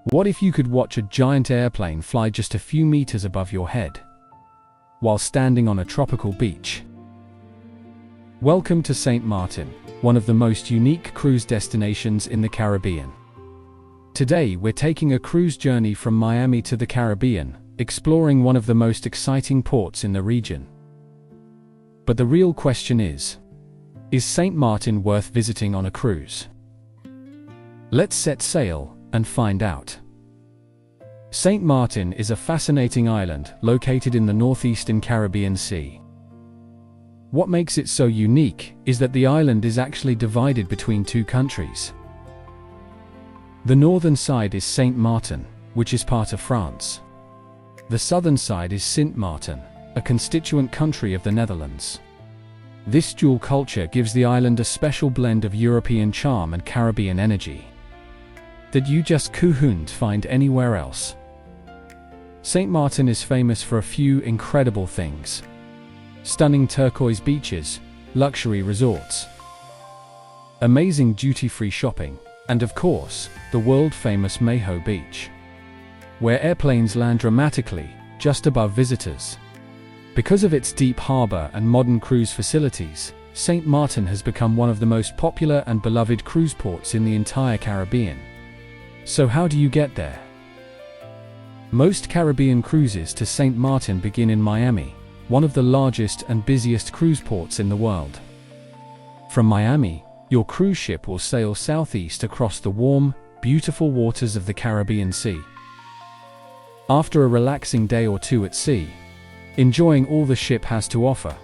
What if you could watch a giant airplane fly just a few meters above your head, while standing on a tropical beach? Welcome to St Maarten, one of the most unique cruise destinations in the Caribbean. Today we're taking a cruise journey from Miami to the Caribbean, exploring one of the most exciting ports in the region. But the real question is St Maarten worth visiting on a cruise? Let's set sail and find out. St Maarten is a fascinating island located in the northeastern Caribbean Sea. What makes it so unique is that the island is actually divided between two countries. The northern side is St Maarten, which is part of France. The southern side is St Maarten, a constituent country of the Netherlands. This dual culture gives the island a special blend of European charm and Caribbean energy that you just couldn't find anywhere else. St Maarten is famous for a few incredible things: stunning turquoise beaches, luxury resorts, amazing duty-free shopping, and of course, the world-famous Maho Beach, where airplanes land dramatically just above visitors. Because of its deep harbor and modern cruise facilities, St Maarten has become one of the most popular and beloved cruise ports in the entire Caribbean. So how do you get there? Most Caribbean cruises to St Maarten begin in Miami, one of the largest and busiest cruise ports in the world. From Miami, your cruise ship will sail southeast across the warm, beautiful waters of the Caribbean Sea. After a relaxing day or two at sea, enjoying all the ship has to offer,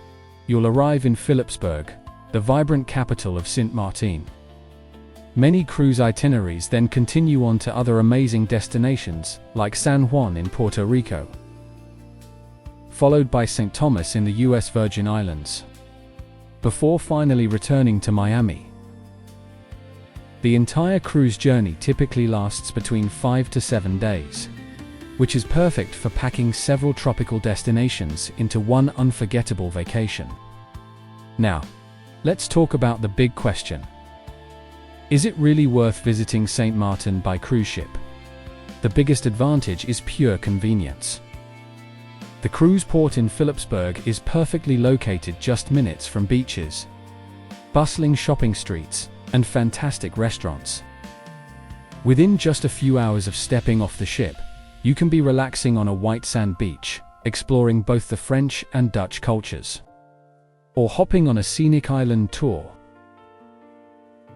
you'll arrive in Philipsburg, the vibrant capital of St Maarten. Many cruise itineraries then continue on to other amazing destinations, like San Juan in Puerto Rico, followed by St. Thomas in the US Virgin Islands, before finally returning to Miami. The entire cruise journey typically lasts between 5 to 7 days, which is perfect for packing several tropical destinations into one unforgettable vacation. Now, let's talk about the big question. Is it really worth visiting St Maarten by cruise ship? The biggest advantage is pure convenience. The cruise port in Philipsburg is perfectly located just minutes from beaches, bustling shopping streets, and fantastic restaurants. Within just a few hours of stepping off the ship, you can be relaxing on a white sand beach, exploring both the French and Dutch cultures, or hopping on a scenic island tour.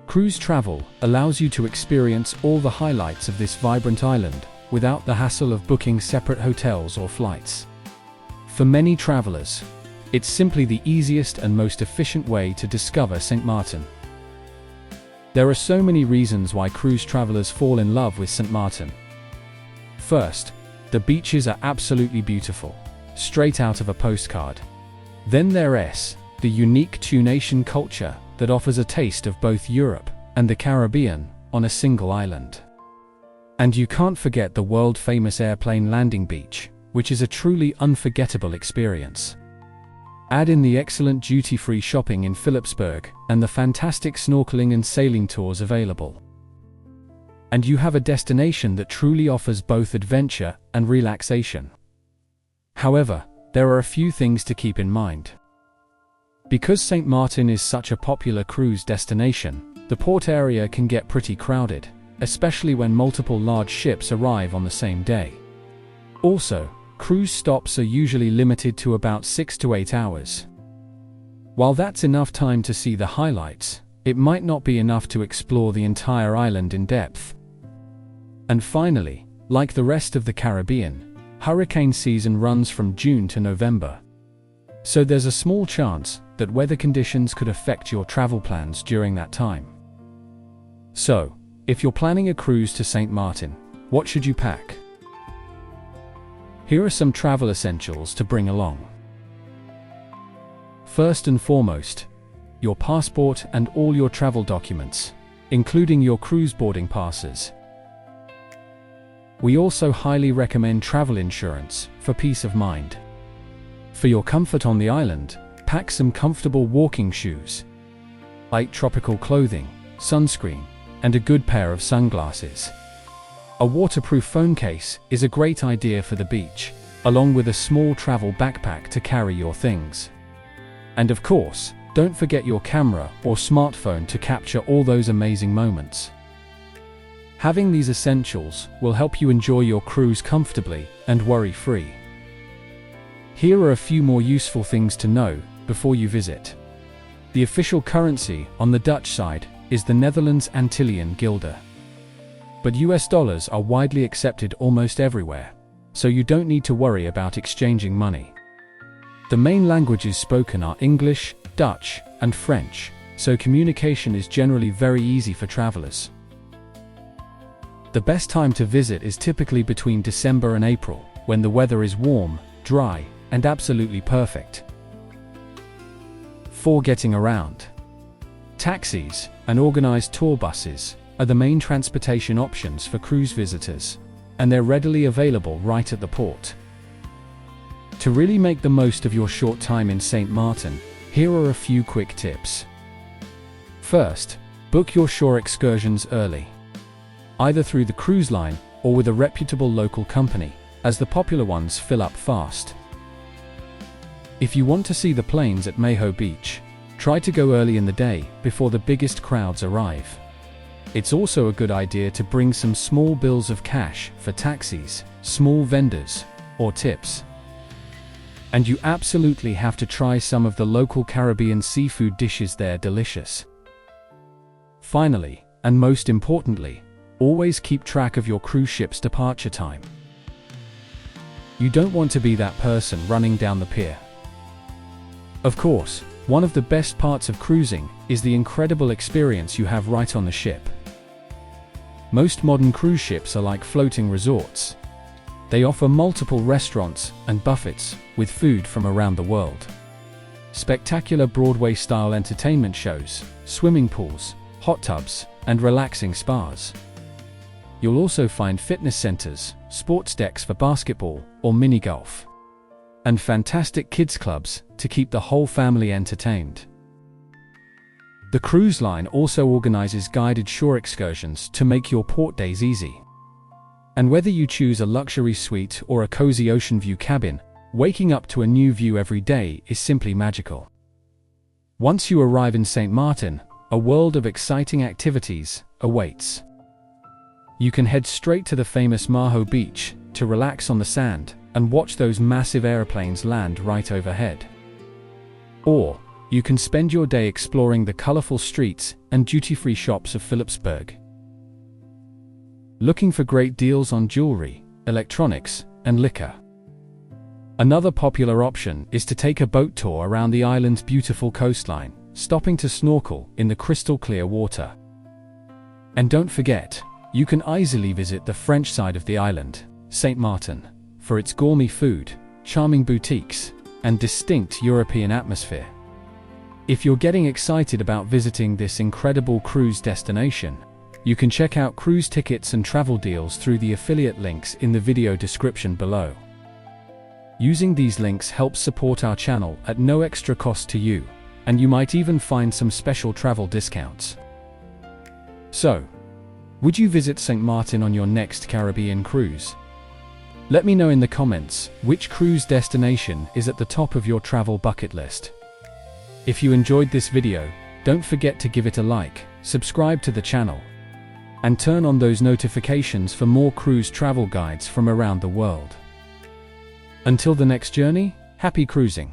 Cruise travel allows you to experience all the highlights of this vibrant island without the hassle of booking separate hotels or flights. For many travelers, it's simply the easiest and most efficient way to discover St Maarten. There are so many reasons why cruise travelers fall in love with St Maarten. First, the beaches are absolutely beautiful, straight out of a postcard. Then there's the unique two-nation culture that offers a taste of both Europe and the Caribbean on a single island. And you can't forget the world-famous airplane landing beach, which is a truly unforgettable experience. Add in the excellent duty-free shopping in Philipsburg and the fantastic snorkeling and sailing tours available, and you have a destination that truly offers both adventure and relaxation. However, there are a few things to keep in mind. Because St Maarten is such a popular cruise destination, the port area can get pretty crowded, especially when multiple large ships arrive on the same day. Also, cruise stops are usually limited to about 6 to 8 hours. While that's enough time to see the highlights, it might not be enough to explore the entire island in depth. And finally, like the rest of the Caribbean, hurricane season runs from June to November. So there's a small chance that weather conditions could affect your travel plans during that time. So, if you're planning a cruise to St Maarten, what should you pack? Here are some travel essentials to bring along. First and foremost, your passport and all your travel documents, including your cruise boarding passes. We also highly recommend travel insurance for peace of mind. For your comfort on the island, pack some comfortable walking shoes, light tropical clothing, sunscreen, and a good pair of sunglasses. A waterproof phone case is a great idea for the beach, along with a small travel backpack to carry your things. And of course, don't forget your camera or smartphone to capture all those amazing moments. Having these essentials will help you enjoy your cruise comfortably and worry-free. Here are a few more useful things to know before you visit. The official currency on the Dutch side is the Netherlands Antillean guilder. But US dollars are widely accepted almost everywhere, so you don't need to worry about exchanging money. The main languages spoken are English, Dutch, and French, so communication is generally very easy for travelers. The best time to visit is typically between December and April, when the weather is warm, dry, and absolutely perfect. For getting around, taxis and organized tour buses are the main transportation options for cruise visitors, and they're readily available right at the port. To really make the most of your short time in St Maarten, here are a few quick tips. First, book your shore excursions early, either through the cruise line or with a reputable local company, as the popular ones fill up fast. If you want to see the plains at Mayho Beach, try to go early in the day before the biggest crowds arrive. It's also a good idea to bring some small bills of cash for taxis, small vendors, or tips. And you absolutely have to try some of the local Caribbean seafood dishes. They're delicious. Finally, and most importantly, always keep track of your cruise ship's departure time. You don't want to be that person running down the pier. Of course, one of the best parts of cruising is the incredible experience you have right on the ship. Most modern cruise ships are like floating resorts. They offer multiple restaurants and buffets with food from around the world. Spectacular Broadway-style entertainment shows, swimming pools, hot tubs, and relaxing spas. You'll also find fitness centers, sports decks for basketball or mini golf, and fantastic kids clubs to keep the whole family entertained. The cruise line also organizes guided shore excursions to make your port days easy. And whether you choose a luxury suite or a cozy ocean view cabin, waking up to a new view every day is simply magical. Once you arrive in St Maarten, a world of exciting activities awaits. You can head straight to the famous Mayho Beach to relax on the sand and watch those massive airplanes land right overhead. Or you can spend your day exploring the colorful streets and duty-free shops of Philipsburg. Looking for great deals on jewelry, electronics, and liquor? Another popular option is to take a boat tour around the island's beautiful coastline, stopping to snorkel in the crystal clear water. And don't forget, you can easily visit the French side of the island, St Maarten, for its gourmet food, charming boutiques, and distinct European atmosphere. If you're getting excited about visiting this incredible cruise destination, you can check out cruise tickets and travel deals through the affiliate links in the video description below. Using these links helps support our channel at no extra cost to you, and you might even find some special travel discounts. So, would you visit St Maarten on your next Caribbean cruise? Let me know in the comments which cruise destination is at the top of your travel bucket list. If you enjoyed this video, don't forget to give it a like, subscribe to the channel, and turn on those notifications for more cruise travel guides from around the world. Until the next journey, happy cruising!